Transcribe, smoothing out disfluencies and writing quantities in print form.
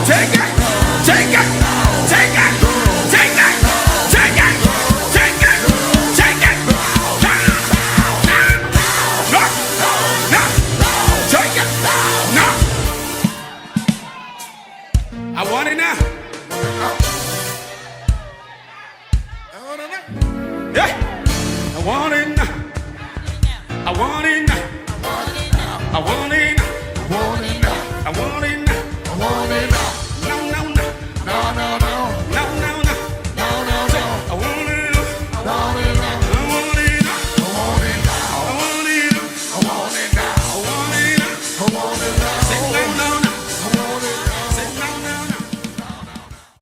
Take it. Take it. Take it. Take it. Take it. Take it. Take it. No. No. Take it. No. I want it now. Yeah. I want it now. I want it now. I want it now. I want it